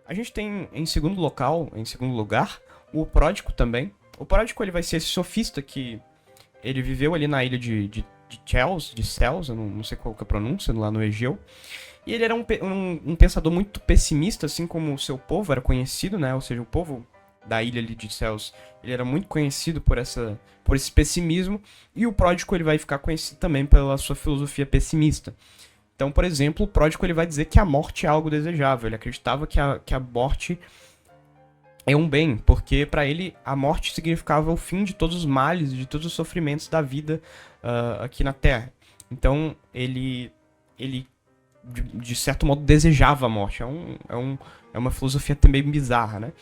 A gente tem em segundo lugar, o Pródico também. O Pródico ele vai ser esse sofista que ele viveu ali na ilha de Cels, eu não sei qual que é a pronúncia, lá no Egeu. E ele era um pensador muito pessimista, assim como o seu povo era conhecido, né? Ou seja, o povo da ilha ali de Cels, ele era muito conhecido por esse pessimismo. E o Pródico ele vai ficar conhecido também pela sua filosofia pessimista. Então, por exemplo, o Pródico ele vai dizer que a morte é algo desejável. Ele acreditava que a morte é um bem, porque para ele a morte significava o fim de todos os males, de todos os sofrimentos da vida aqui na Terra. Então, ele de certo modo, desejava a morte. É uma filosofia também bizarra, né?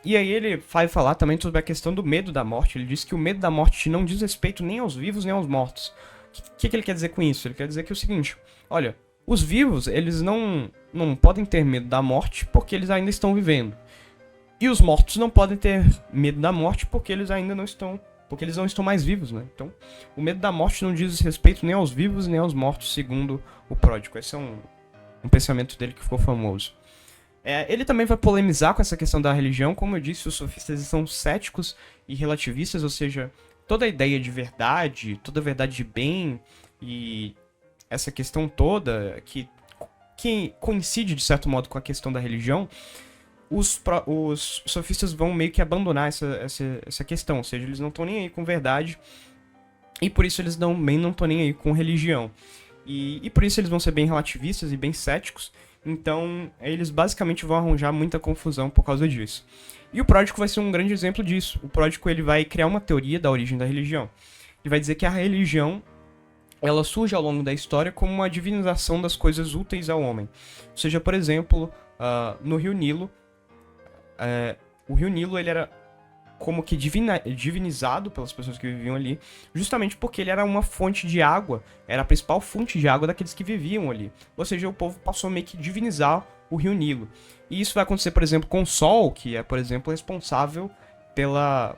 E aí ele vai falar também sobre a questão do medo da morte. Ele diz que o medo da morte não diz respeito nem aos vivos nem aos mortos. O que ele quer dizer com isso? Ele quer dizer que é o seguinte, olha, os vivos, eles não podem ter medo da morte porque eles ainda estão vivendo. E os mortos não podem ter medo da morte porque eles ainda não estão... Porque eles não estão mais vivos, né? Então, o medo da morte não diz respeito nem aos vivos nem aos mortos, segundo o Pródico. Esse é um pensamento dele que ficou famoso. Ele também vai polemizar com essa questão da religião. Como eu disse, os sofistas são céticos e relativistas, ou seja, toda a ideia de verdade, toda a verdade de bem e essa questão toda que coincide, de certo modo, com a questão da religião, os sofistas vão meio que abandonar essa questão, ou seja, eles não estão nem aí com verdade e por isso eles também não estão nem aí com religião. E por isso eles vão ser bem relativistas e bem céticos, então eles basicamente vão arranjar muita confusão por causa disso. E o Pródico vai ser um grande exemplo disso. O Pródico ele vai criar uma teoria da origem da religião. Ele vai dizer que a religião ela surge ao longo da história como uma divinização das coisas úteis ao homem. Ou seja, por exemplo, no Rio Nilo, o Rio Nilo ele era como que divinizado pelas pessoas que viviam ali, justamente porque ele era uma fonte de água, era a principal fonte de água daqueles que viviam ali. Ou seja, o povo passou a meio que divinizar o Rio Nilo. E isso vai acontecer, por exemplo, com o Sol, que é, por exemplo, responsável pela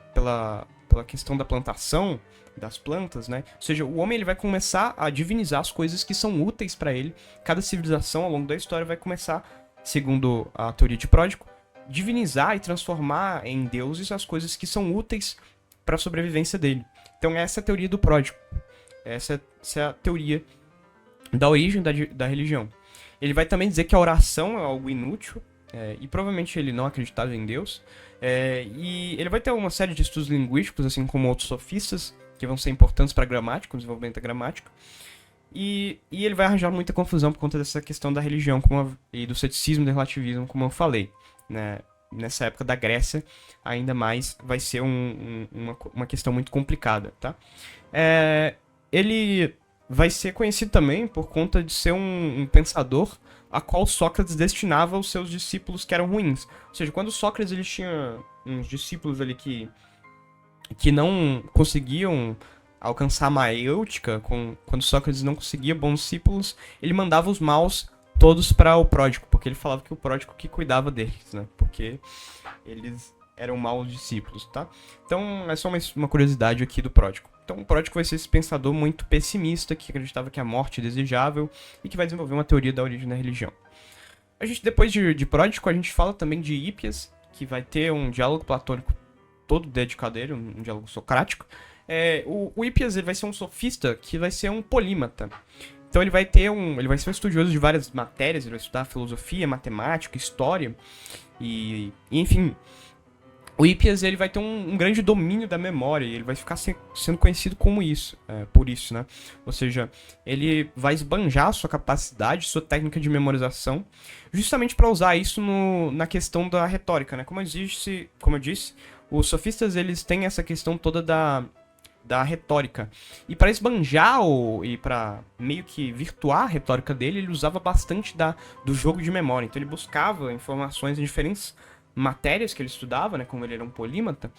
questão da plantação das plantas, né? Ou seja, o homem ele vai começar a divinizar as coisas que são úteis para ele. Cada civilização ao longo da história vai começar, segundo a teoria de Pródico, divinizar e transformar em deuses as coisas que são úteis para a sobrevivência dele. Então essa é a teoria do Pródico. Essa é a teoria da origem da religião. Ele vai também dizer que a oração é algo inútil, e provavelmente ele não acreditava em Deus. E ele vai ter uma série de estudos linguísticos, assim como outros sofistas, que vão ser importantes para a gramática, o desenvolvimento da gramática. E ele vai arranjar muita confusão por conta dessa questão da religião e do ceticismo e do relativismo, como eu falei. Né? Nessa época da Grécia, ainda mais vai ser uma questão muito complicada. Tá? Ele vai ser conhecido também por conta de ser um pensador a qual Sócrates destinava os seus discípulos que eram ruins. Ou seja, quando Sócrates ele tinha uns discípulos ali que não conseguiam alcançar a maêutica, quando Sócrates não conseguia bons discípulos, ele mandava os maus todos para o Pródico, porque ele falava que o Pródico que cuidava deles, né? Porque eles eram maus discípulos, tá? Então, é só uma curiosidade aqui do Pródico. Então, o Pródico vai ser esse pensador muito pessimista, que acreditava que a morte é desejável e que vai desenvolver uma teoria da origem da religião. Depois de Pródico, a gente fala também de Hípias, que vai ter um diálogo platônico todo dedicado a ele, um diálogo socrático. O Hípias ele vai ser um sofista que vai ser um polímata. Então ele vai ser um estudioso de várias matérias, ele vai estudar filosofia, matemática, história e enfim. O Hípias ele vai ter um grande domínio da memória e ele vai ficar sendo conhecido como isso, por isso, né? Ou seja, ele vai esbanjar a sua capacidade, sua técnica de memorização, justamente para usar isso na questão da retórica, né? Como eu disse, os sofistas eles têm essa questão toda da retórica. E para esbanjar e para meio que virtuar a retórica dele, ele usava bastante do jogo de memória. Então ele buscava informações em diferentes matérias que ele estudava, né, como ele era um polímata,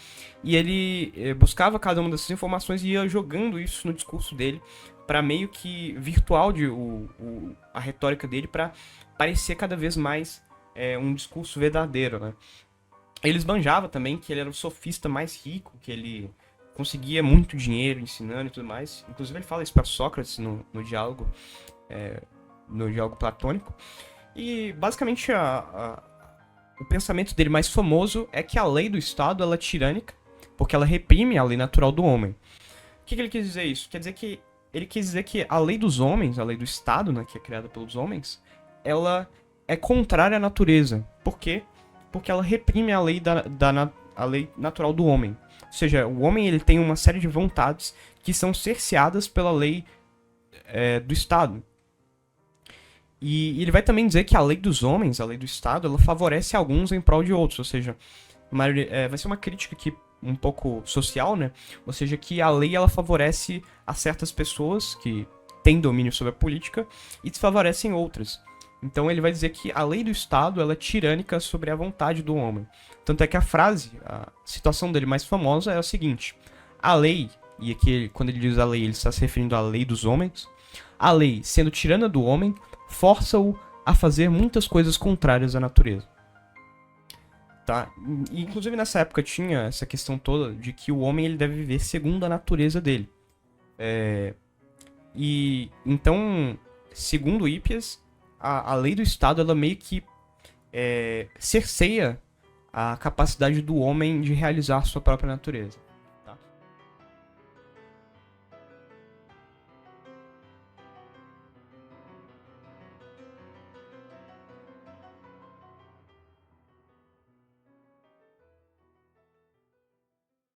e ele buscava cada uma dessas informações e ia jogando isso no discurso dele para meio que virtuar a retórica dele para parecer cada vez mais um discurso verdadeiro, né? Ele esbanjava também que ele era o sofista mais rico, que ele conseguia muito dinheiro ensinando e tudo mais. Inclusive ele fala isso para Sócrates no diálogo platônico. E basicamente o pensamento dele mais famoso é que a lei do Estado ela é tirânica, porque ela reprime a lei natural do homem. O que ele quis dizer isso? Quer dizer que ele quis dizer que a lei dos homens, a lei do Estado, né, que é criada pelos homens, ela é contrária à natureza. Por quê? Porque ela reprime a lei, a lei natural do homem. Ou seja, o homem ele tem uma série de vontades que são cerceadas pela lei do Estado. E ele vai também dizer que a lei dos homens, a lei do Estado, ela favorece alguns em prol de outros. Ou seja, vai ser uma crítica aqui um pouco social, né? Ou seja, que a lei ela favorece a certas pessoas que têm domínio sobre a política e desfavorecem outras. Então ele vai dizer que a lei do Estado ela é tirânica sobre a vontade do homem. Tanto é que a citação dele mais famosa é a seguinte: a lei, e aqui quando ele diz a lei, ele está se referindo à lei dos homens, a lei, sendo tirana do homem, força-o a fazer muitas coisas contrárias à natureza. Tá? E, inclusive nessa época tinha essa questão toda de que o homem ele deve viver segundo a natureza dele. E então, segundo Hippias, a lei do Estado ela meio que cerceia a capacidade do homem de realizar sua própria natureza.